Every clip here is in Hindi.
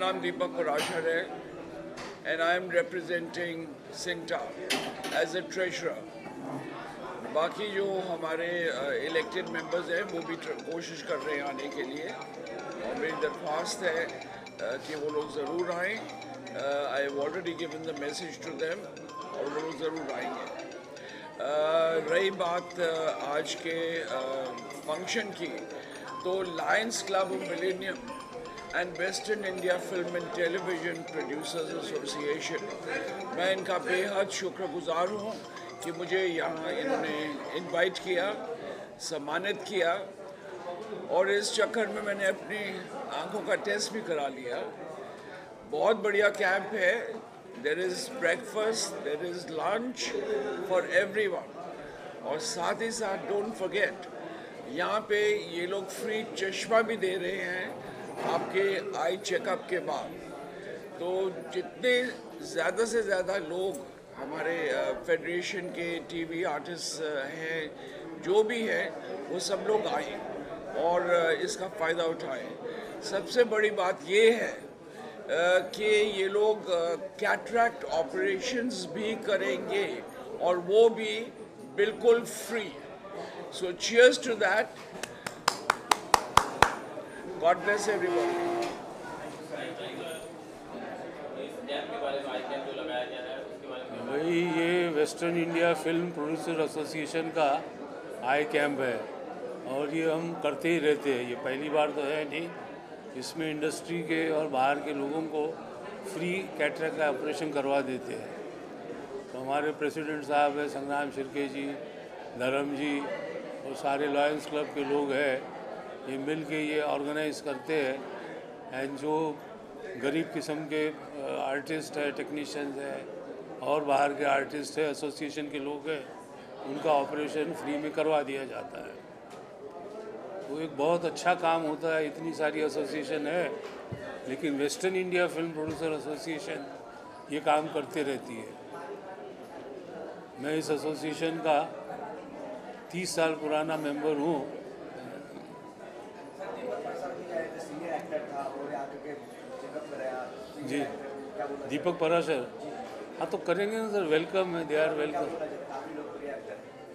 नाम दीपक पराशर है and I am representing Sinta as a treasurer. बाकी जो हमारे इलेक्टेड मेंबर्स हैं वो भी कोशिश कर रहे हैं आने के लिए और मेरी दरख्वास्त है कि वो लोग ज़रूर आएँ. I have already given the message to them और वो लोग ज़रूर आएंगे. रही बात आज के फंक्शन की, तो Lions club of millennium and western India film and television producers association, मैं इनका बेहद शुक्रगुजार हूँ कि मुझे यहाँ इन्होंने इनवाइट किया, सम्मानित किया और इस चक्कर में मैंने अपनी आंखों का टेस्ट भी करा लिया. बहुत बढ़िया कैंप है. There is breakfast, there is lunch for everyone और साथ ही साथ डोंट फॉरगेट यहाँ पे ये लोग फ्री चश्मा भी दे रहे हैं आपके आई चेकअप के बाद. तो जितने ज़्यादा से ज़्यादा लोग हमारे फेडरेशन के टीवी आर्टिस्ट हैं, जो भी हैं, वो सब लोग आए और इसका फ़ायदा उठाएं. सबसे बड़ी बात ये है कि ये लोग कैटरैक्ट ऑपरेशंस भी करेंगे और वो भी बिल्कुल free. So cheers to that. God bless everyone. भाई ये western India film producer association का आई कैंप है और ये हम करते ही रहते हैं. ये पहली बार तो है नहीं. इसमें इंडस्ट्री के और बाहर के लोगों को फ्री कैटरैक्ट का ऑपरेशन करवा देते हैं. तो हमारे प्रेसिडेंट साहब है संग्राम शिर्के जी, धर्म जी और सारे लॉयंस क्लब के लोग हैं, ये मिल के ये ऑर्गेनाइज करते हैं. एंड जो गरीब किस्म के आर्टिस्ट है, टेक्नीशियंस है और बाहर के आर्टिस्ट है, एसोसिएशन के लोग हैं, उनका ऑपरेशन फ्री में करवा दिया जाता है. वो एक बहुत अच्छा काम होता है. इतनी सारी एसोसिएशन है लेकिन western India film producer association ये काम करते रहती है. मैं इस एसोसिएशन का 30 साल पुराना मेंबर हूँ. जी, दीपक पराशर. हाँ तो करेंगे ना सर, वेलकम है. They are welcome.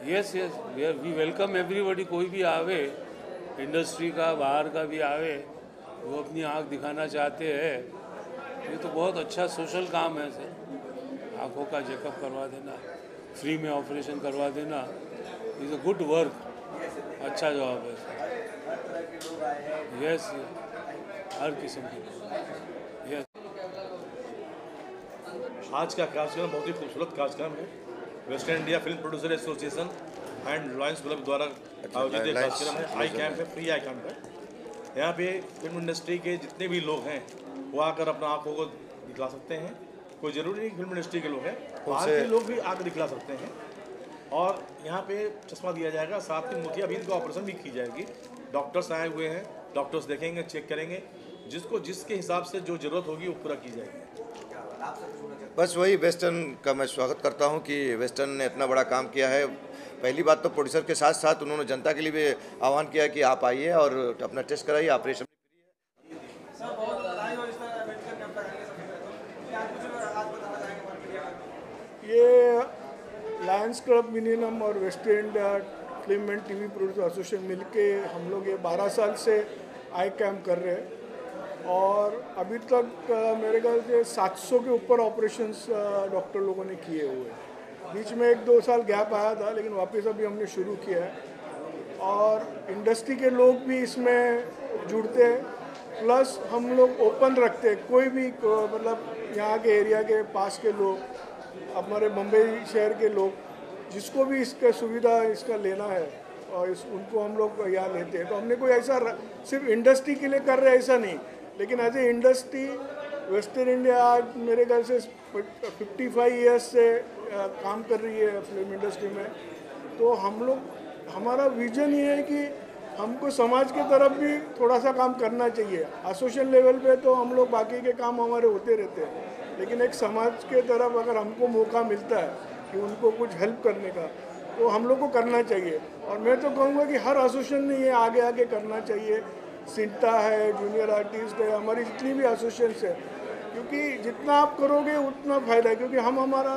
Yes yes, we welcome everybody. कोई भी आवे, इंडस्ट्री का बाहर का भी आवे, वो अपनी आँख दिखाना चाहते हैं. ये तो बहुत अच्छा सोशल काम है सर. आँखों का चेकअप करवा देना, फ्री में ऑपरेशन करवा देना, इज़ अ गुड वर्क. अच्छा जॉब है सर. यस, हर किस्म की. यस. आज का कार्यक्रम बहुत ही खूबसूरत कार्यक्रम है. Western India film producer association and lions club द्वारा आयोजित एक कार्यक्रम है. आई कैंप है, फ्री आई कैंप है. यहाँ पे फिल्म इंडस्ट्री के जितने भी लोग हैं वो आकर अपना आँखों को दिखला सकते हैं. कोई ज़रूरी नहीं फिल्म इंडस्ट्री के लोग हैं, बाहर के लोग भी आकर दिखला सकते हैं. और यहाँ पे चश्मा दिया जाएगा, साथ ही मोतियाबिंद का ऑपरेशन भी की जाएगी. डॉक्टर्स आए हुए हैं, डॉक्टर्स देखेंगे, चेक करेंगे, जिसको जिसके हिसाब से जो ज़रूरत होगी वो पूरा की जाएगी. बस वही वेस्टर्न का मैं स्वागत करता हूं कि वेस्टर्न ने इतना बड़ा काम किया है. पहली बात तो प्रोड्यूसर के साथ साथ उन्होंने जनता के लिए भी आह्वान किया कि आप आइए और अपना टेस्ट कराइए. ऑपरेशन ये लायंस क्लब मिलेनियम और western India film and TV producer association मिलके हम लोग ये 12 साल से आई कैंप कर रहे हैं और अभी तक मेरे ख्याल से 700 के ऊपर ऑपरेशंस डॉक्टर लोगों ने किए हुए हैं. बीच में 1-2 साल गैप आया था लेकिन वापस अभी हमने शुरू किया है. और इंडस्ट्री के लोग भी इसमें जुड़ते हैं, प्लस हम लोग ओपन रखते हैं. कोई भी मतलब यहाँ के एरिया के पास के लोग, हमारे मुंबई शहर के लोग, जिसको भी इसका सुविधा इसका लेना है और उनको हम लोग यहाँ लेते हैं. तो हमने कोई ऐसा सिर्फ इंडस्ट्री के लिए कर रहे हैं ऐसा नहीं, लेकिन as a industry western India आज मेरे ख्याल से 55 ईयर्स से काम कर रही है फिल्म इंडस्ट्री में. तो हम लोग, हमारा विजन ये है कि हमको समाज के तरफ भी थोड़ा सा काम करना चाहिए. एसोसिएशन लेवल पे तो हम लोग बाकी के काम हमारे होते रहते हैं, लेकिन एक समाज के तरफ अगर हमको मौका मिलता है कि उनको कुछ हेल्प करने का, तो हम लोग को करना चाहिए. और मैं तो कहूँगा कि हर एसोसिएशन ने ये आगे आगे करना चाहिए. सिंटा है, जूनियर आर्टिस्ट है, हमारी जितनी भी एसोसिएशन है, क्योंकि जितना आप करोगे उतना फ़ायदा है, क्योंकि हम हमारा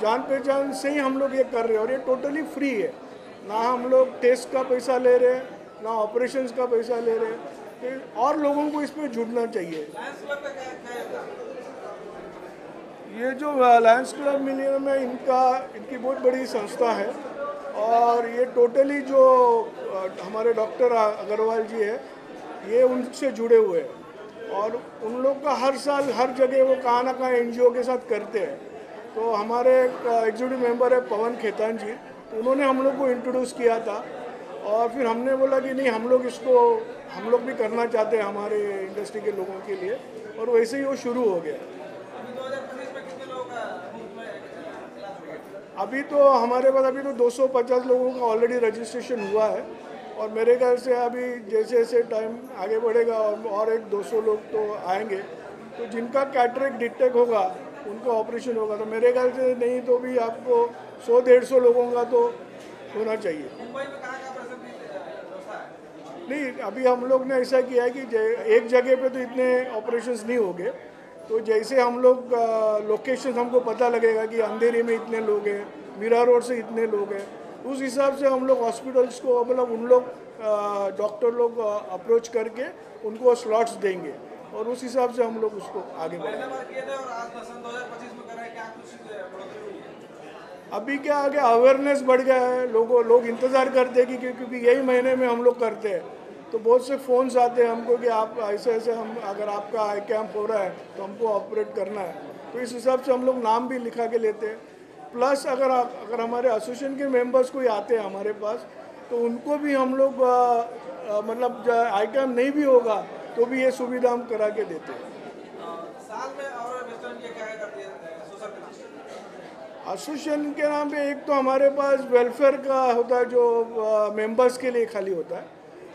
जान पहचान से ही हम लोग ये कर रहे हैं और ये टोटली फ्री है। ना हम लोग टेस्ट का पैसा ले रहे हैं, ना ऑपरेशंस का पैसा ले रहे हैं, तो और लोगों को इसमें जुड़ना चाहिए। ये जो लायंस क्लब मिलियन है, इनकी बहुत बड़ी संस्था है और ये टोटली जो हमारे डॉक्टर अग्रवाल जी है, ये उनसे जुड़े हुए हैं और उन लोग का हर साल हर जगह वो कहाँ ना कहाँ एनजीओ के साथ करते हैं। तो हमारे एग्जीक्यूटिव मेंबर है पवन खेतान जी, तो उन्होंने हम लोग को इंट्रोड्यूस किया था और फिर हमने बोला कि नहीं, हम लोग भी करना चाहते हैं हमारे इंडस्ट्री के लोगों के लिए, और वैसे ही वो शुरू हो गया। अभी तो हमारे पास अभी तो 250 लोगों का ऑलरेडी रजिस्ट्रेशन हुआ है और मेरे ख्याल से अभी जैसे जैसे टाइम आगे बढ़ेगा और एक 200 लोग तो आएंगे, तो जिनका कैटरेक्ट डिटेक्ट होगा उनका ऑपरेशन होगा, तो मेरे ख्याल से नहीं तो भी आपको 100-150 लोगों का तो होना चाहिए। नहीं, अभी हम लोग ने ऐसा किया है कि एक जगह पे तो इतने ऑपरेशंस नहीं होंगे, तो जैसे हम लोग लोकेशन हमको पता लगेगा कि अंधेरी में इतने लोग हैं, मीरा रोड से इतने लोग हैं, उस हिसाब से हम लोग हॉस्पिटल्स को मतलब उन लोग डॉक्टर लोग अप्रोच करके उनको स्लॉट्स देंगे और उस हिसाब से हम लोग उसको आगे बढ़ाएंगे। अभी क्या आगे अवेयरनेस बढ़ गया है, लोग इंतज़ार करते हैं कि क्योंकि यही महीने में हम लोग करते हैं, तो बहुत से फ़ोन्स आते हैं हमको कि आप ऐसे हम अगर आपका आई कैंप हो रहा है तो हमको ऑपरेट करना है, तो इस हिसाब से हम लोग नाम भी लिखा के लेते हैं। प्लस अगर हमारे एसोसिएशन के मेंबर्स कोई आते हैं हमारे पास, तो उनको भी हम लोग मतलब आई कैंप नहीं भी होगा तो भी ये सुविधा हम करा के देते हैं। साल में और क्या करते हैं एसोसिएशन के नाम पे? एक तो हमारे पास वेलफेयर का होता है जो मेंबर्स के लिए खाली होता है,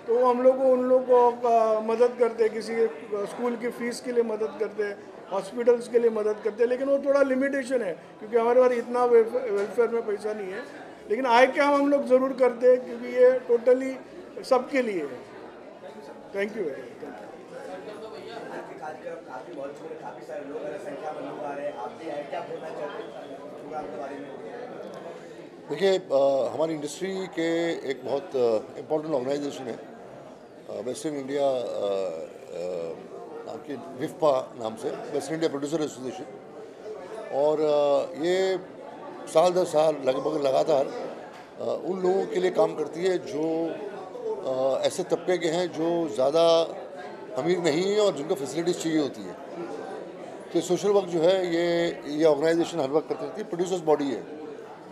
तो हम लोग उन लोगों को मदद करते हैं, किसी स्कूल की फ़ीस के लिए मदद करते हैं, हॉस्पिटल्स के लिए मदद करते हैं, लेकिन वो थोड़ा लिमिटेशन है क्योंकि हमारे पास इतना वेलफेयर में पैसा नहीं है। लेकिन आई कैंप हम लोग ज़रूर करते हैं क्योंकि ये टोटली सबके लिए है। Thank you very much. देखिए, हमारी इंडस्ट्री के एक बहुत इम्पोर्टेंट ऑर्गेनाइजेशन है वेस्टर्न इंडिया नाम की, विफ्पा नाम से, वेस्टर्न इंडिया प्रोड्यूसर एसोसिएशन, और ये साल दर साल लगभग लगातार उन लोगों के लिए काम करती है जो ऐसे तबके के हैं जो ज़्यादा अमीर नहीं है और जिनको फैसिलिटीज़ चाहिए होती है। तो सोशल वर्क जो है ये ऑर्गेनाइजेशन हर वक्त करती रहती है। प्रोड्यूसर्स बॉडी है,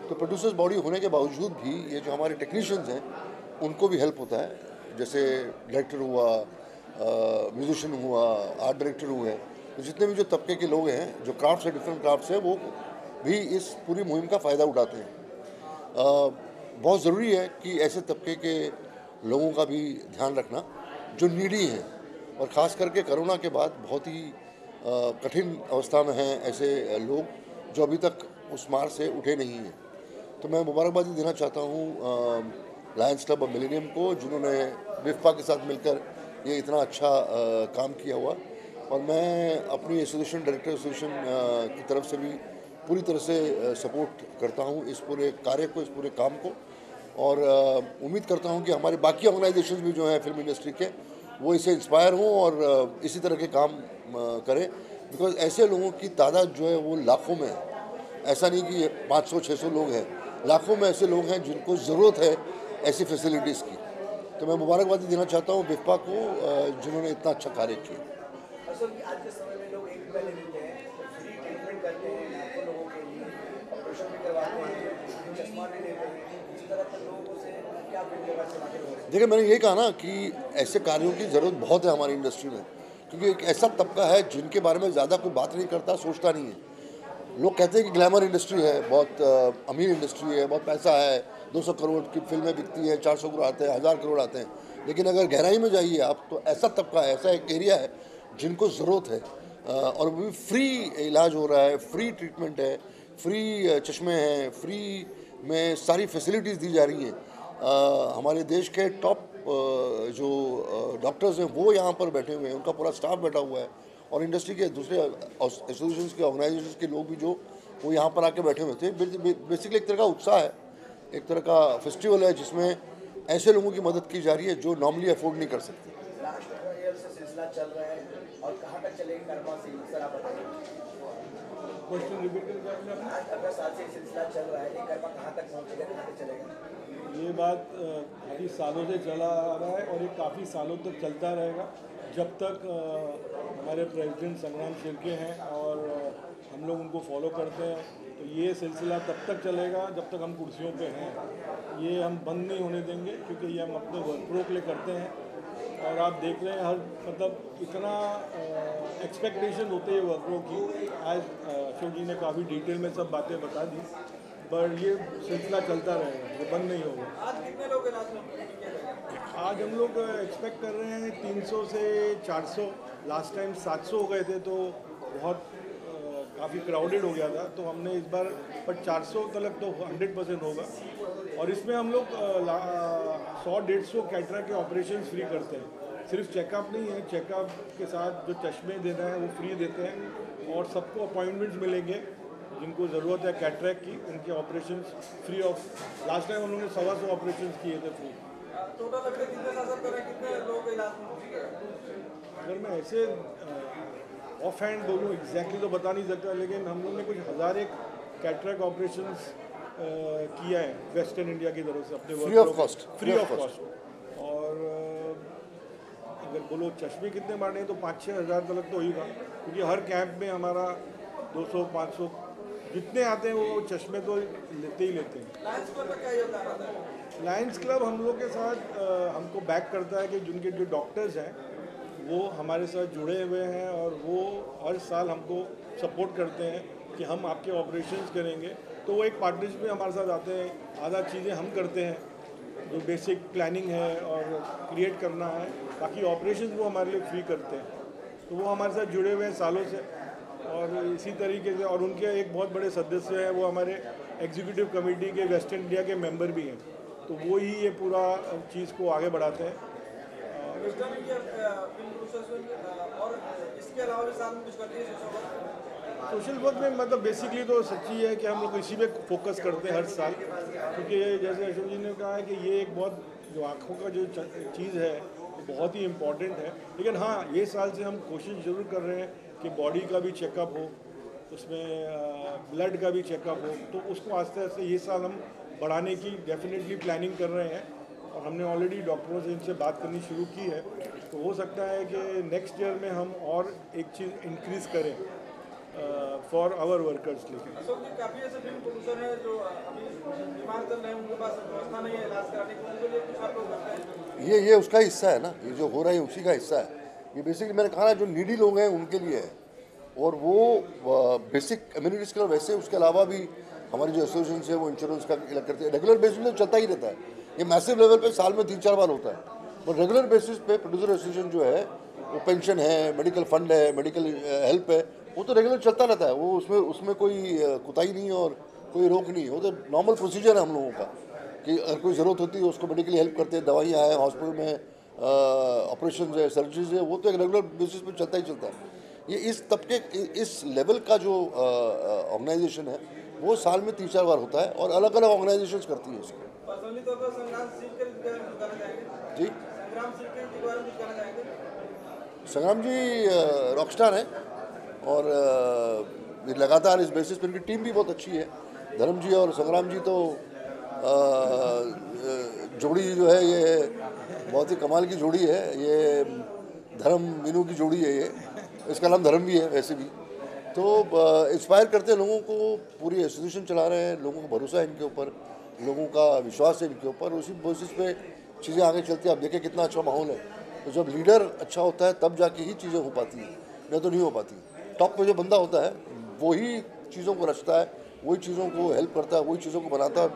तो प्रोड्यूसर्स बॉडी होने के बावजूद भी ये जो हमारे टेक्नीशियंस हैं उनको भी हेल्प होता है, जैसे डायरेक्टर हुआ, म्यूजिशियन हुआ, आर्ट डायरेक्टर हुए, तो जितने भी जो तबके के लोग हैं जो क्राफ्ट्स है, डिफरेंट क्राफ्ट्स है, वो भी इस पूरी मुहिम का फ़ायदा उठाते हैं। बहुत ज़रूरी है कि ऐसे तबके के लोगों का भी ध्यान रखना जो नीडी हैं, और ख़ास करके कोरोना के बाद बहुत ही कठिन अवस्था में हैं ऐसे लोग जो अभी तक उस मार से उठे नहीं हैं। तो मैं मुबारकबादी देना चाहता हूँ लायंस क्लब ऑफ मिलेनियम को, जिन्होंने विफ्पा के साथ मिलकर ये इतना अच्छा काम किया हुआ, और मैं अपनी एसोसिएशन डायरेक्टर एसोसिएशन की तरफ से भी पूरी तरह से सपोर्ट करता हूँ इस पूरे कार्य को, इस पूरे काम को, और उम्मीद करता हूँ कि हमारे बाकी ऑर्गेनाइजेशंस भी जो हैं फिल्म इंडस्ट्री के, वो इससे इंस्पायर हों और इसी तरह के काम करें, बिकॉज ऐसे लोगों की तादाद जो है वो लाखों में है। ऐसा नहीं कि 500-600 लोग हैं, लाखों में ऐसे लोग हैं जिनको ज़रूरत है ऐसी फैसिलिटीज़ की। तो मैं मुबारकबादी देना चाहता हूँ विफ्पा को, जिन्होंने इतना अच्छा कार्य किया। आज के समय में लोग एक रुपये ले लेते हैं, फ्री ट्रीटमेंट करते हैं लाखों लोगों के लिए, ऑपरेशन भी करवाते हैं, चश्मा भी लेते हैं, इस तरह के लोगों से क्या फीडबैक? देखिए, मैंने ये कहा ना कि ऐसे कार्यों की ज़रूरत बहुत है हमारी इंडस्ट्री में, क्योंकि एक ऐसा तबका है जिनके बारे में ज़्यादा कोई बात नहीं करता, सोचता नहीं है। लोग कहते हैं कि ग्लैमर इंडस्ट्री है, बहुत अमीर इंडस्ट्री है, बहुत पैसा है, 200 करोड़ की फिल्में बिकती हैं, 400 करोड़ आते हैं, 1000 करोड़ आते हैं, लेकिन अगर गहराई में जाइए आप तो ऐसा तबका है, ऐसा एक एरिया है जिनको ज़रूरत है, और वो भी फ्री इलाज हो रहा है, फ्री ट्रीटमेंट है, फ्री चश्मे हैं, फ्री में सारी फैसिलिटीज़ दी जा रही हैं। हमारे देश के टॉप जो डॉक्टर्स हैं वो यहाँ पर बैठे हुए हैं, उनका पूरा स्टाफ बैठा हुआ है, और इंडस्ट्री के दूसरे एसोसिएशंस के ऑर्गेनाइजेशंस के लोग भी जो वो यहाँ पर आके बैठे हुए थे। बेसिकली एक तरह का उत्साह है, एक तरह का फेस्टिवल है जिसमें ऐसे लोगों की मदद की जा रही है जो नॉर्मली अफोर्ड नहीं कर सकते। लास्ट ईयर से सिलसिला चल रहा है और कहाँ तक चलेगी कर्मा सेल, सर आप बताइए। क्वेश्चन रिपीट करके आपने? आज 18 साल से सिलसिला चल रहा है, ये कर्मा कहाँ तक पहुँचेगा, कहाँ तक चलेगा? ये बात काफ़ी सालों से चला आ रहा है और ये काफ़ी सालों तक चलता रहेगा जब तक हमारे प्रेसिडेंट संग्राम शिर्के हैं और हम लोग उनको फॉलो करते हैं। तो ये सिलसिला तब तक चलेगा जब तक हम कुर्सियों पे हैं, ये हम बंद नहीं होने देंगे, क्योंकि ये हम अपने वर्करों के लिए करते हैं। और आप देख रहे हैं हर मतलब इतना एक्सपेक्टेशन होते हैं वर्करों की। आज अशोक जी ने काफ़ी डिटेल में सब बातें बता दी, पर ये सिलसिला चलता रहेगा, ये बंद नहीं होगा। आज कितने लोग इलाज में? आज हम लोग एक्सपेक्ट कर रहे हैं 300 से 400। लास्ट टाइम 700 हो गए थे तो बहुत काफ़ी क्राउडेड हो गया था, तो हमने इस बार पर 400 तक तो 100% होगा। और इसमें हम लोग 100-150 कैटरा के ऑपरेशन फ्री करते हैं। सिर्फ चेकअप नहीं है, चेकअप के साथ जो चश्मे देना है वो फ्री देते हैं, और सबको अपॉइंटमेंट्स मिलेंगे जिनको ज़रूरत है कैटरैक्ट की, उनके operation free of. Last time हम लोगों ने 125 ऑपरेशन किए थे फ्री। टोटल अभी तक कितने शासन कर रहे हैं, कितने लोग इलाज में? अगर मैं ऐसे ऑफ हैंड बोलूँ एग्जैक्टली तो बता नहीं सकता, लेकिन हम लोग ने कुछ 1001 कैटरैक्ट ऑपरेशंस किया है वेस्टर्न इंडिया की तरफ से अपने फ्री ऑफ कॉस्ट। और अगर बोलो चश्मे कितने बांटे हैं तो 5-6 हज़ार तक तो होगा, क्योंकि हर कैंप में हमारा 200-500 जितने आते हैं वो चश्मे तो लेते ही लेते हैं। लायंस क्लब का क्या योगदान आता है? लायंस क्लब हम लोग के साथ हमको बैक करता है कि जिनके जो डॉक्टर्स हैं वो हमारे साथ जुड़े हुए हैं, और वो हर साल हमको सपोर्ट करते हैं कि हम आपके ऑपरेशंस करेंगे। तो वो एक पार्टनरशिप में हमारे साथ आते हैं, आधा चीज़ें हम करते हैं जो बेसिक प्लानिंग है और क्रिएट करना है, बाकी ऑपरेशंस वो हमारे लिए फ्री करते हैं। तो वो हमारे साथ जुड़े हुए हैं सालों से, और इसी तरीके से। और उनके एक बहुत बड़े सदस्य हैं, वो हमारे एग्जीक्यूटिव कमेटी के वेस्टर्न इंडिया के मेंबर भी हैं, तो वो ही ये पूरा चीज़ को आगे बढ़ाते हैं। वेस्टर्न इंडिया फिल्म प्रोसेस और इसके अलावा भी साथ में कुछ करती है सोशल वर्क में? मतलब बेसिकली तो सच्ची है कि हम लोग इसी पे फोकस करते हैं हर साल, क्योंकि जैसे अशोक जी ने कहा है कि ये एक बहुत जो आँखों का जो चीज़ है बहुत ही इम्पॉर्टेंट है। लेकिन हाँ, ये साल से हम कोशिश ज़रूर कर रहे हैं कि बॉडी का भी चेकअप हो, उसमें ब्लड का भी चेकअप हो, तो उसको आस्ते आस्ते ये साल हम बढ़ाने की डेफिनेटली प्लानिंग कर रहे हैं। और हमने ऑलरेडी डॉक्टरों से इनसे बात करनी शुरू की है, तो हो सकता है कि नेक्स्ट ईयर में हम और एक चीज़ इंक्रीज़ करें फॉर आवर वर्कर्स। लेकिन अशोक जी, काफ़ी ऐसे फिल्म प्रोड्यूसर हैं जो अभी बीमार चल रहे हैं, उनके पास व्यवस्था नहीं है इलाज कराने की, उनके लिए कुछ आप लोग करते हैं? ये उसका हिस्सा है ना, ये जो हो रहा है उसी का हिस्सा है। ये बेसिकली मैंने कहा ना, जो नीडी लोग हैं उनके लिए है, और वो बेसिक कम्युनिटीज़ के वैसे उसके अलावा भी हमारी जो एसोसिएशन है वो इंश्योरेंस का अलग करते हैं। रेगुलर बेसिस पे चलता ही रहता है, ये मैसिव लेवल पे साल में 3-4 बार होता है। और रेगुलर बेसिस पे प्रोड्यूसर एसोसिएशन जो है वो पेंशन है, मेडिकल फंड है, मेडिकल हेल्प है, वो तो रेगुलर चलता रहता है। वो उसमें कोई कुताही नहीं और कोई रोक नहीं है, वो तो नॉर्मल प्रोसीजर है हम लोगों का कि अगर कोई ज़रूरत होती है उसको मेडिकली हेल्प करते हैं, दवाइयाँ हैं, हॉस्पिटल में ऑपरेशन है, सर्जरीज है, वो तो एक रेगुलर बेसिस पे चलता ही चलता है। ये इस तबके इस लेवल का जो ऑर्गेनाइजेशन है वो साल में 3-4 बार होता है, और अलग अलग ऑर्गेनाइजेशंस करती है इसको। पर्सनली तौर पर संग्राम सिंह के बारे में कुछ कहना चाहेंगे? जी, संग्राम सिंह के बारे में कुछ कहना चाहेंगे? संग्राम जी रॉकस्टार हैं, और ये लगातार इस बेसिस पर इनकी टीम भी बहुत अच्छी है। धर्म जी और संग्राम जी तो जोड़ी जो है ये बहुत ही कमाल की जोड़ी है। ये धर्म मीनू की जोड़ी है, ये इसका नाम धर्म भी है वैसे भी। तो इंस्पायर करते हैं लोगों को, पूरी एसोसिएशन चला रहे हैं, लोगों को भरोसा है इनके ऊपर, लोगों का विश्वास है इनके ऊपर, उसी बेसिस पे चीज़ें आगे चलती हैं। आप देखें कितना अच्छा माहौल है। तो जब लीडर अच्छा होता है तब जाके ही चीज़ें हो पाती हैं, नहीं तो नहीं हो पाती। टॉप पे जो बंदा होता है वही चीज़ों को रचता है, वही चीज़ों को हेल्प करता है, वही चीज़ों को बनाता है,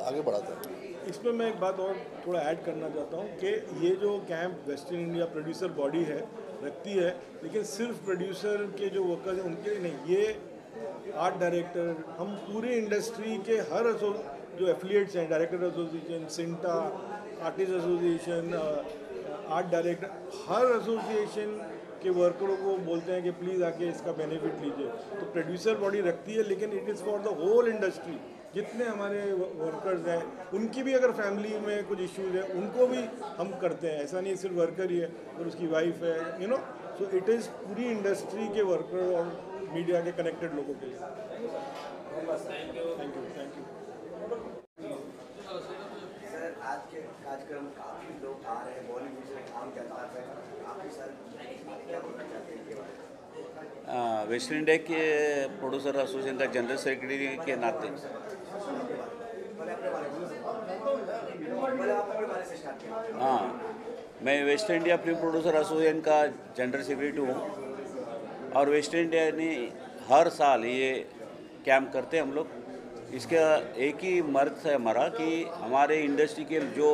आगे बढ़ाता है। इसमें मैं एक बात और थोड़ा ऐड करना चाहता हूँ कि ये जो camp western India producer body है रखती है, लेकिन सिर्फ प्रोड्यूसर के जो वर्कर्स हैं उनके लिए नहीं, ये आर्ट डायरेक्टर, हम पूरे इंडस्ट्री के हर जो एफिलिएट्स हैं, director association, CINTAA, artist association, art director, हर एसोसिएशन के वर्करों को बोलते हैं कि प्लीज़ आके इसका बेनिफिट लीजिए। तो प्रोड्यूसर बॉडी रखती है, लेकिन it is for the whole industry. जितने हमारे वर्कर्स हैं उनकी भी अगर फैमिली में कुछ इश्यूज है उनको भी हम करते हैं। ऐसा नहीं सिर्फ वर्कर ही है, और उसकी वाइफ है, you know. So it is पूरी इंडस्ट्री के वर्कर और मीडिया के कनेक्टेड लोगों के लिए। Thank you, thank you. Sir, आज के कार्यक्रम काफ़ी लोग आ रहे हैं, बॉलीवुड से काम करता है काफ़ी सारे, क्या बोलना चाहते हैं इसके बारे में? वेस्ट इंडिया के प्रोड्यूसर एसोसिएशन का जनरल सेक्रेटरी के नाते हाँ, मैं waste India film producer association का जनरल सेक्रेटरी हूँ। और वेस्ट इंडिया ने हर साल ये कैंप करते हैं हम लोग। इसका एक ही मर्द है हमारा कि हमारे इंडस्ट्री के जो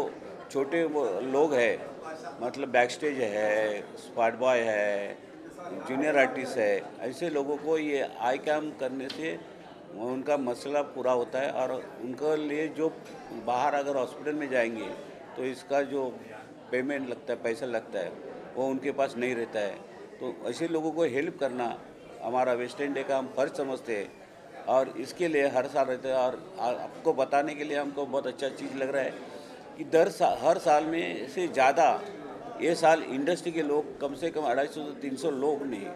छोटे लोग हैं, मतलब बैक स्टेज है, स्पॉट बॉय है, जूनियर आर्टिस्ट है, ऐसे लोगों को ये आई कैम करने से उनका मसला पूरा होता है। और उनके लिए जो बाहर अगर हॉस्पिटल में जाएंगे तो इसका जो पेमेंट लगता है, पैसा लगता है, वो उनके पास नहीं रहता है। तो ऐसे लोगों को हेल्प करना हमारा वेस्ट इंडिया का हम फर्ज समझते हैं, और इसके लिए हर साल रहता है। और आपको बताने के लिए हमको बहुत अच्छा चीज़ लग रहा है कि हर साल में से ज़्यादा ये साल इंडस्ट्री के लोग कम से कम 250 से 300 लोग ने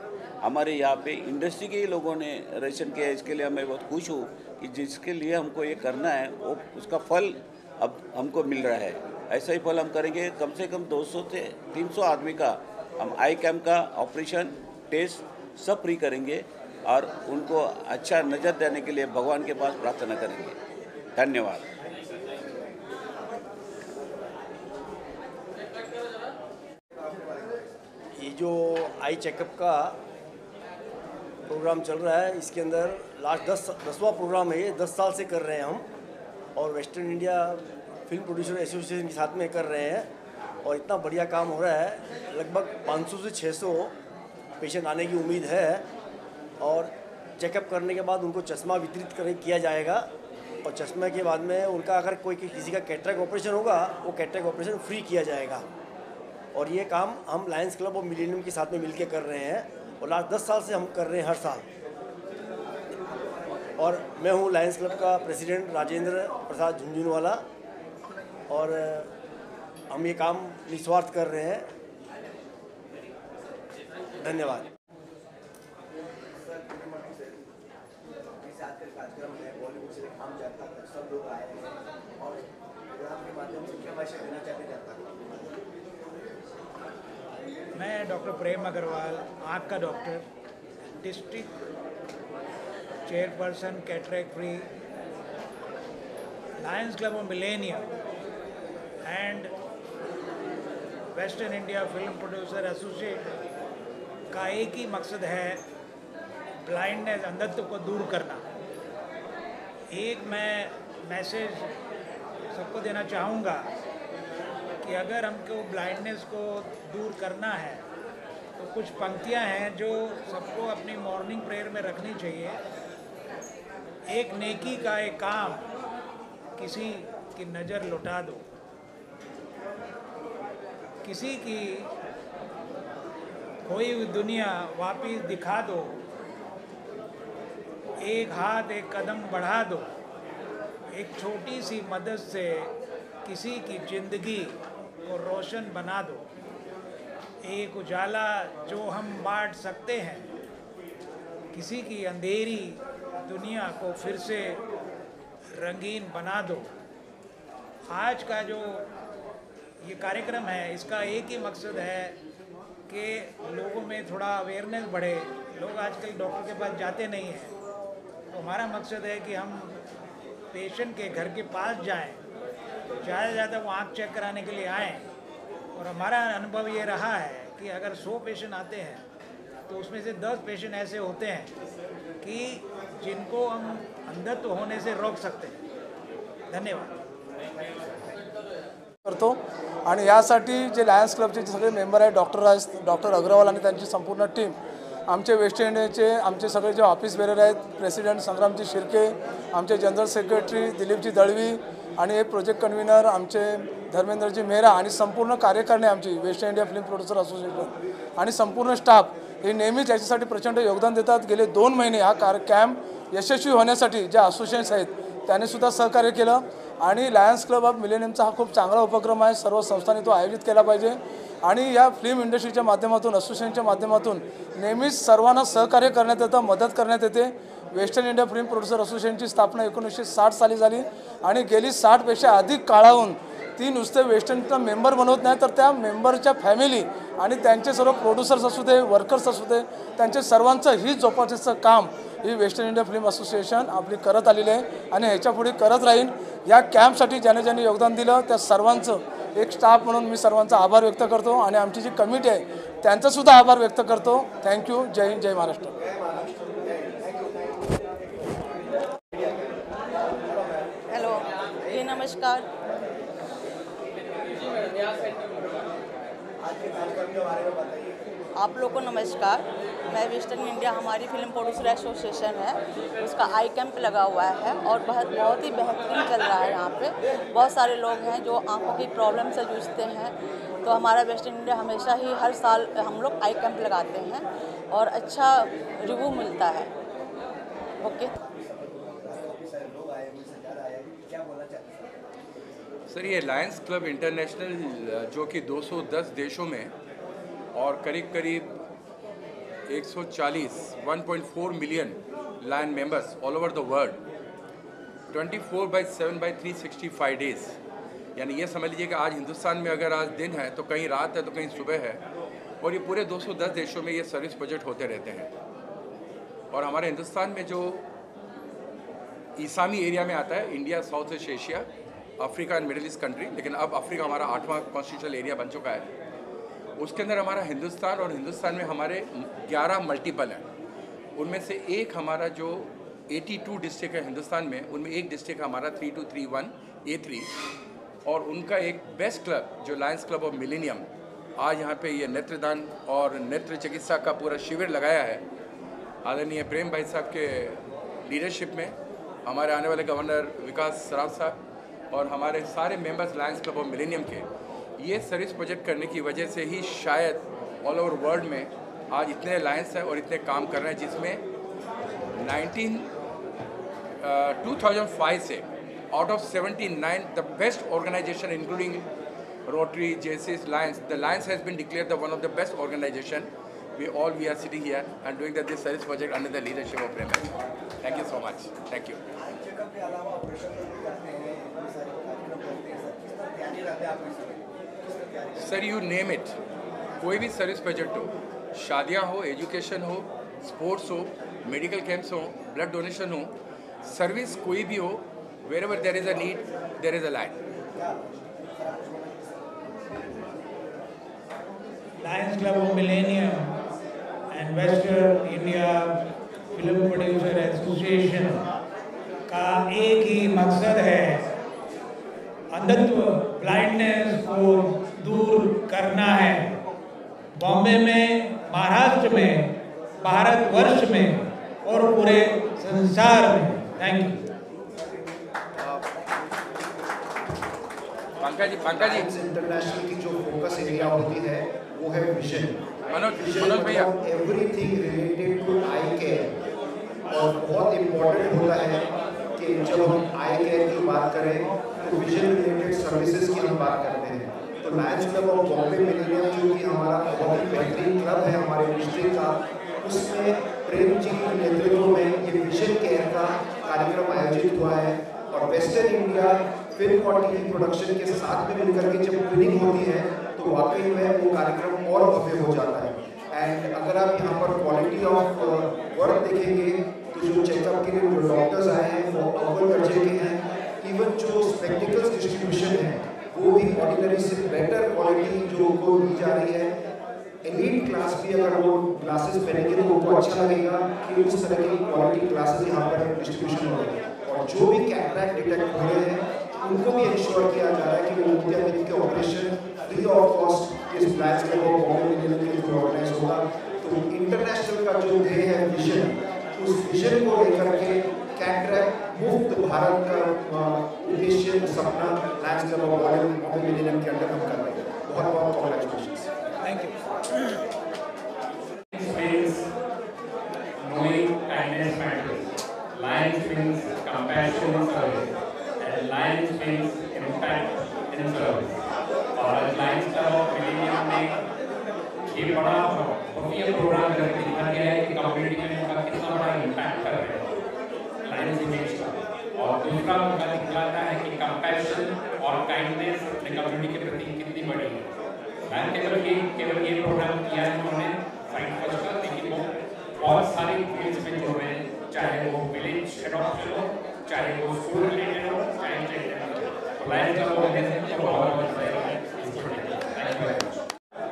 हमारे यहाँ पे इंडस्ट्री के ही लोगों ने रजिस्ट्रेशन किया। इसके लिए मैं बहुत खुश हूँ कि जिसके लिए हमको ये करना है वो उसका फल अब हमको मिल रहा है। ऐसा ही फल हम करेंगे। कम से कम 200 से 300 आदमी का हम आई कैम्प का ऑपरेशन, टेस्ट सब फ्री करेंगे और उनको अच्छा नजर देने के लिए भगवान के पास प्रार्थना करेंगे। धन्यवाद। ये जो आई चेकअप का प्रोग्राम चल रहा है, इसके अंदर लास्ट 10वां प्रोग्राम है। ये 10 साल से कर रहे हैं हम, और western India film producer association के साथ में कर रहे हैं। और इतना बढ़िया काम हो रहा है, लगभग 500 से 600 पेशेंट आने की उम्मीद है। और चेकअप करने के बाद उनको चश्मा वितरित किया जाएगा, और चश्मे के बाद में उनका अगर कोई किसी का कैटरेक्ट ऑपरेशन होगा, वो कैटरेक्ट ऑपरेशन फ्री किया जाएगा। और ये काम हम लायंस क्लब और मिलेनियम के साथ में मिलकर कर रहे हैं, और लास्ट 10 साल से हम कर रहे हैं हर साल। और मैं हूँ लायंस क्लब का प्रेसिडेंट राजेंद्र प्रसाद झुंझुनवाला, और हम ये काम निस्वार्थ कर रहे हैं। धन्यवाद। कार्यक्रम है, बॉलीवुड से काम जाता है, सब लोग आए हैं, और प्रोग्राम के माध्यम से क्या मैसेज देना चाहते हैं? मैं डॉक्टर प्रेम अग्रवाल, आँख का doctor, district chairperson cataract free, Lions club of millennium and western India film producer association का एक ही मकसद है, ब्लाइंडनेस, अंधत्व को दूर करना। एक मैं मैसेज सबको देना चाहूँगा कि अगर हमको ब्लाइंडनेस को दूर करना है तो कुछ पंक्तियाँ हैं जो सबको अपनी मॉर्निंग प्रेयर में रखनी चाहिए। एक नेकी का एक काम, किसी की नज़र लुटा दो, किसी की खोई हुई दुनिया वापिस दिखा दो, एक हाथ एक कदम बढ़ा दो, एक छोटी सी मदद से किसी की ज़िंदगी को रोशन बना दो, एक उजाला जो हम बांट सकते हैं, किसी की अंधेरी दुनिया को फिर से रंगीन बना दो। आज का जो ये कार्यक्रम है, इसका एक ही मकसद है कि लोगों में थोड़ा अवेयरनेस बढ़े। लोग आजकल डॉक्टर के पास जाते नहीं हैं, तो हमारा मकसद है कि हम पेशेंट के घर के पास जाएं, ज़्यादा से ज़्यादा वो आँख चेक कराने के लिए आएँ। और हमारा अनुभव ये रहा है कि अगर 100 पेशेंट आते हैं तो उसमें से 10 पेशेंट ऐसे होते हैं कि जिनको हम अंधत्व होने से रोक सकते हैं। धन्यवाद करतो। आणि यासाठी जे लायन्स क्लबचे जे सगळे मेंबर आहेत, डॉक्टर अग्रवाल आणि त्यांची संपूर्ण टीम, आमचे वेस्ट इंडियाचे आमचे सगळे जे ऑफिस बेरर आहेत, प्रेसिडेंट संग्रामजी शिर्के, आमचे जनरल सेक्रेटरी दिलीपजी दळवी आणि एक प्रोजेक्ट कन्व्हिनर आमचे धर्मेंद्रजी मेहरा आणि संपूर्ण कार्यकारिणी आमची waste India film producer association आणि संपूर्ण स्टाफ हे नेहमीच याच्यासाठी प्रचंड योगदान देतात. गेले 2 महिने हा कॅम्प यशस्वी होण्यासाठी जे असोसिएशन्स आहेत त्याने सुद्धा सहकार्य केलं आणि लायन्स क्लब ऑफ मिलेनियमचा हा खूप चांगला उपक्रम आहे. सर्व संस्थांनी तो आयोजित केला पाहिजे आणि या फिल्म इंडस्ट्रीच्या माध्यमातून असोसिएशनच्या माध्यमातून नेहमीच सर्वांना सहकार्य करण्यात येतं, मदत करण्यात येते. वेस्टर्न इंडिया फिल्म प्रोड्युसर असोसिएशनची स्थापना 1960 साली झाली आणि गेली 60पेक्षा अधिक काळाहून ती नुसते वेस्टर्नचा मेंबर बनवत नाही तर त्या मेंबरच्या फॅमिली आणि त्यांचे सर्व प्रोड्युसर्स असू दे, वर्कर्स असू दे, त्यांचे सर्वांचं ही जोपासण्याचं काम ही वेस्टर्न इंडिया फिल्म असोसिएशन आपली करत आलेली आहे आणि ह्याच्यापुढे करत राहील. या कॅम्पसाठी ज्याने ज्याने योगदान दिलं त्या सर्वांचं एक स्टाफ म्हणून मी सर्वांचा आभार व्यक्त करतो आणि आमची जी कमिटी आहे त्यांचासुद्धा आभार व्यक्त करतो. थँक्यू. जय हिंद, जय महाराष्ट्र. हेलो जी, नमस्कार. आप लोग को नमस्कार. मैं वेस्टर्न इंडिया हमारी फिल्म प्रोड्यूसर एसोसिएशन है, उसका आई कैंप लगा हुआ है और बहुत ही बेहतरीन चल रहा है. यहाँ पे बहुत सारे लोग हैं जो आंखों की प्रॉब्लम से जूझते हैं, तो हमारा वेस्टर्न इंडिया हमेशा ही हर साल हम लोग आई कैंप लगाते हैं और अच्छा रिव्यू मिलता है. ओके सर, ये लायंस क्लब इंटरनेशनल जो कि 210 देशों में और करीब 1.4 million lion members all over the world 24/7/365 days, यानी ये समझ लीजिए कि आज हिंदुस्तान में अगर आज दिन है तो कहीं रात है तो कहीं सुबह है, और ये पूरे 210 देशों में ये सर्विस प्रोजेक्ट होते रहते हैं. और हमारे हिंदुस्तान में जो ईसामी एरिया में आता है, India, south east Asia, Africa and middle east country, लेकिन अब अफ्रीका हमारा 8वां कॉन्स्टिट्यूशनल एरिया बन चुका है. उसके अंदर हमारा हिंदुस्तान, और हिंदुस्तान में हमारे 11 मल्टीपल हैं. उनमें से एक हमारा जो 82 डिस्ट्रिक्ट है हिंदुस्तान में, उनमें एक डिस्ट्रिक्ट हमारा 3231 A3, और उनका एक बेस्ट क्लब जो लायंस क्लब ऑफ मिलेनियम आज यहाँ पे ये नेत्रदान और नेत्र चिकित्सा का पूरा शिविर लगाया है. आदरणीय प्रेम भाई साहब के लीडरशिप में हमारे आने वाले गवर्नर विकास सराफ साहब और हमारे सारे members Lions club of millennium के ये सर्विस प्रोजेक्ट करने की वजह से ही शायद ऑल ओवर वर्ल्ड में आज इतने लायंस हैं और इतने काम कर रहे हैं, जिसमें 2005 से out of 79 the best organisation including Rotary, Jaycees, Lions, the Lions has been declared the one of the best organisation. We are sitting here and doing this service project under the leadership of Prem. Thank you so much. Thank you. Sir, you name it. कोई भी सर्विस प्रोजेक्ट हो, शादियाँ हो, एजुकेशन हो, स्पोर्ट्स हो, मेडिकल कैंप्स हो, ब्लड डोनेशन हो, सर्विस कोई भी हो, wherever there is a need, there is a line. Lions Club of Millennium and Western India Film Producer Association का एक ही मकसद है, अंधत्व, ब्लाइंडनेस को दूर करना है. बॉम्बे में, महाराष्ट्र में, भारतवर्ष में और पूरे संसार में. Thank you. Pankaj ji, international की जो फोकस एरिया होती है वो है विजन. मनोज भैया, everything related to eye care, और बहुत इम्पोर्टेंट होता है कि जब हम आई केयर की बात करें तो विजन रिलेटेड सर्विसेज की हम बात करते हैं. तो Lions club of Bombay millennium जो कि हमारा बहुत ही बेहतरीन क्लब है हमारे डिस्ट्रिक्ट का, उसमें प्रेम जी के नेतृत्व में ये विजन केयर का कार्यक्रम आयोजित हुआ है. और वेस्टर्न इंडिया फिल्म और टीवी प्रोडक्शन के साथ में मिलकर के जब ट्रेनिंग होती है तो वाकई में वो कार्यक्रम और भव्य हो जाता है. एंड अगर आप यहाँ पर क्वालिटी ऑफ वर्क देखेंगे तो जो चेकअप के लिए जो डॉक्टर्स आए हैं वो अव्वल दर्जे के हैं. इवन जो स्पेक्टिकल्स डिस्ट्रीब्यूशन है वो भी ऑर्डिनरी से बेटर क्वालिटी जो उनको दी जा रही है. एलीट क्लास भी अगर वो ग्लासेस पहनेंगे तो उनको अच्छा लगेगा कि उस तरह की क्वालिटी ग्लासेस यहाँ पर डिस्ट्रीब्यूशन हो रही है. और जो भी कैटरैक्ट डिटेक्ट हो रहे हैं उनको भी इंश्योर किया जा रहा है कि वो मोतियाबिंद के ऑपरेशन फ्री ऑफ कॉस्ट इस Lions club of Bombay millennium के थ्रू ऑर्गेनाइज होगा. तो इंटरनेशनल का विजन, उस विजन को लेकर के कैटरैक्ट मुक्त भारत का उद्देश्य सपना Lions club of Bollywood millennium के अंदर हम कर रहे हैं। बहुत बहुत congratulations. Thank you. Knowing kindness matters. Lions means compassion in service, and Lions means impact in service. और Lions Club of Millennium ने ये बड़ा भव्य प्रोग्राम करके दिखा गया है कि कम्युनिटी में उनका कितना बड़ा इम्पैक्ट कर रहे हैं लायंस इमेज का। और दूसरा उनका दिखलाता है कि कंपैशन और काइंडनेस अपने कम्युनिटी के प्रति कितनी बड़ी है। लायंस केवल ये प्रोग्राम किया है उन्होंने साइड फर्स्ट का, लेकिन वो बहुत सारे फील्ड्स में जुड़ रहे हैं, चाहे वो विलेज एडॉप्शन हो, चाहे वो स्कूल रिलेटेड हो, चाहे चाइल्ड तो लायंस क्लब ऑफ मिलेनियम को बहुत है इस project. Thank you very much.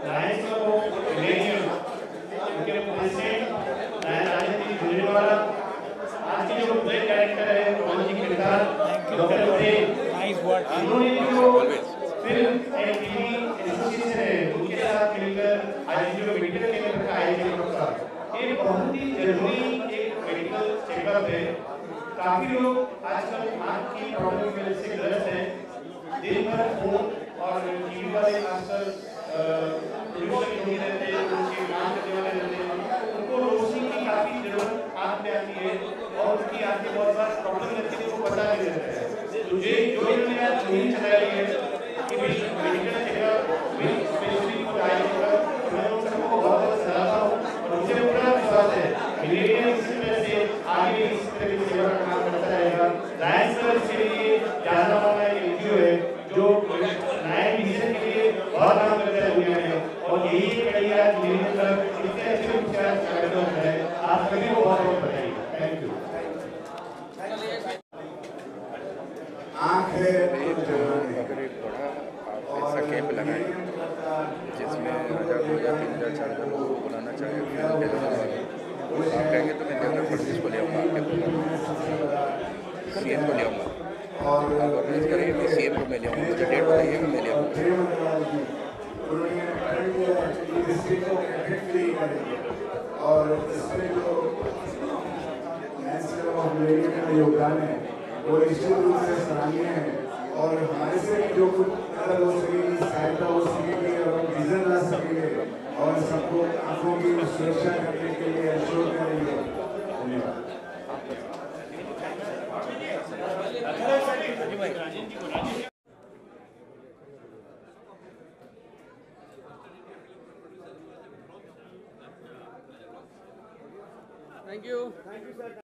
Lions club of millennium उनके प्रेसिडेंट राजनीति जुड़ेवाला, आज के जो प्ले डायरेक्टर है रोहन जी किरदार, डॉक्टर उन्होंने जो फिल्म एंड टीवी एसोसिएशन है उनके साथ मिलकर आज जो मीडिया केंद्र का आयोजन करता है, ये बहुत ही जरूरी एक मेडिकल चेकअप है। काफी लोग आजकल आँख की प्रॉब्लम की वजह से ग्रस्त हैं, दिन भर फोन और टीवी वाले आजकल प्रोड्यूसर होते रहते हैं, उनकी काम करने वाले रहते हैं, उनको रोशनी की काफी जरूरत आँख में आती है और उनकी आँख में बहुत बार प्रॉब्लम रहती है, वो पता नहीं रहता है। मुझे जो इन्होंने आज मुहिम चलाई है कि medical checkup specially for eye checkup, मैं उन सबको बहुत बहुत सराहता हूँ और मुझे पूरा विश्वास है मिलेनियम इसी तरह से आगे इस तरह की सेवा का काम करता रहेगा। लायंस क्लब के लिए जाना माना एक एनजीओ है जो नए विजन के लिए बहुत काम करता है दुनिया में, और यही एक कड़ी आज मिलेनियम क्लब इतने अच्छे विचार कार्यक्रम है। आप सभी को बहुत बहुत बधाई। Thank you. आँख है अगर एक बड़ा ऐसा कैंप लगाए जिसमें 1000, 2000, 3000, 4000 लोगों को बुलाना चाहिए, आप कहेंगे तो मैं देवेंद्र फडणवीस को ले आऊँगा, आपके सीएम को ले आऊँगा, आप ऑर्गेनाइज करेंगे तो सीएम को मैं ले आऊँगा, मुझे डेट बताइएगा मैं ले आऊँगा। और इसमें जो योगदान है वो निश्चित रूप से सराहनीय है, और हमारे से जो कुछ मदद हो सकेगी, सहायता हो सकेगी और हम विजन ला सकेंगे और सबको आंखों की सुरक्षा करने के लिए एश्योर करेंगे। धन्यवाद। Thank you.